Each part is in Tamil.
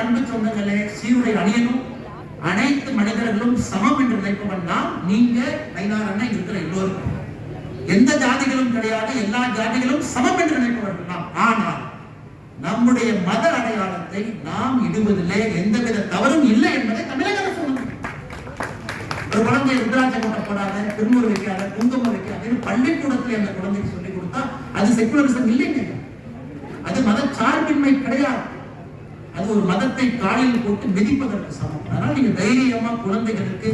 அன்பு சொந்தங்களே, சீருடை அணியணும், அனைத்து மனிதர்களும் சமம் என்று நினைப்பவன் தான் நீங்க கைதாரண்ணா இருக்கிற எல்லோரும். எந்த ஜாதிகளும் கிடையாது, எல்லா ஜாதிகளும் சமம் என்று நினைப்பவர்கள் தான். ஆனால் நம்முடைய மத அடையாளத்தை நாம் இடுவதிலே எந்தவித தவறும் இல்லை என்பதை தமிழக அரசு சொல்லுங்க. ஒரு குழந்தை ருத்ராட்ச கொட்ட போடாத, திருநூறு வைக்காத, குங்குமம் வைக்காத பள்ளிக்கூடத்தில் அந்த குழந்தைக்கு சொல்லிக் கொடுத்தா அது செக்குலரிசம் இல்லைங்க. அது மத சார்பின்மை கிடையாது. அது ஒரு மதத்தை காலில் போட்டு மிதிப்பதற்கு சமம். அதனால நீங்க தைரியமா குழந்தைகளுக்கு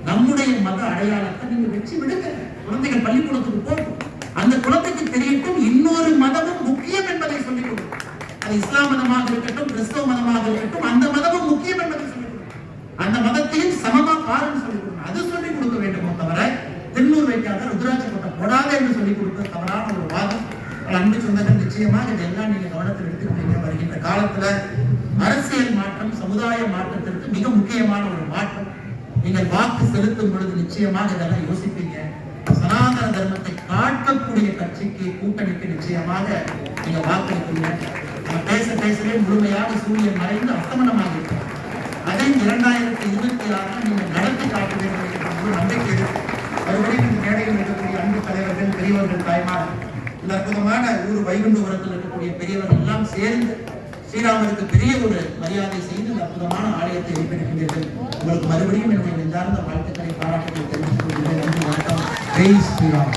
நம்முடைய மத அடையாளத்தை நீங்க வச்சு விடுங்க. குழந்தைகள் பள்ளிக்கூடத்துக்கு போகும், அந்த குழந்தைக்கு தெரியட்டும் இன்னொரு மதமும் முக்கியம் என்பதை சொல்லிக் கொடுக்கும். அது இஸ்லாம் மதமாக இருக்கட்டும், கிறிஸ்தவ மதமாக இருக்கட்டும், அந்த மதமும் முக்கியம் என்பதை சொல்லிக் கொடுக்கும். அந்த மதத்தையும் சமமா பாருன்னு சொல்லிக் கொடுக்கணும். அது சொல்லிக் கொடுக்க வேண்டுமோ தவிர திருநூறு வைக்காத, ருத்ராட்ச கொட்ட போடாத என்று சொல்லிக் கொடுத்த தவறான ஒரு வாதம். அன்பு சொந்தங்கள், நிச்சயமாக இதெல்லாம் நீங்க கவனத்தில் எடுத்துக்கிட்டீங்க. வருகின்ற காலத்துல அரசியல் மாற்றம் சமுதாய மாற்றத்திற்கு மிக முக்கியமான ஒரு மாற்றம். நீங்கள் வாக்கு செலுத்தும் பொழுது நிச்சயமாக இதெல்லாம் யோசிப்பீங்க. சனாதன தர்மத்தை காட்டக்கூடிய கட்சிக்கு, கூட்டணிக்கு நிச்சயமாக நீங்க வாக்களிப்பீங்க. பேசவே முழுமையாக சூரியன் மறைந்து அஸ்தமனமாக இருக்கிறார். அதை 2026 நீங்கள் நடத்தி காட்ட வேண்டும் என்ற நம்பிக்கை இருக்கு. மறுபடியும் இந்த மேடையில் இருக்கக்கூடிய அன்பு தலைவர்கள், பெரியவர்கள், தாய்மார், இந்த அற்புதமான ஊர் வைகுண்டபுரத்தில் இருக்கக்கூடிய பெரியவர்கள் எல்லாம் சேர்ந்து ஸ்ரீராமருக்கு பெரிய ஒரு மரியாதை செய்து இந்த அற்புதமான ஆலயத்தை எழுப்பியிருக்கின்றீர்கள். உங்களுக்கு மறுபடியும் என்னுடைய நெஞ்சார்ந்த வாழ்த்துக்களை, பாராட்டுகளை தெரிவித்துக் கொள்கிறேன். நன்றி, வணக்கம். ஜெய் ஸ்ரீராம்.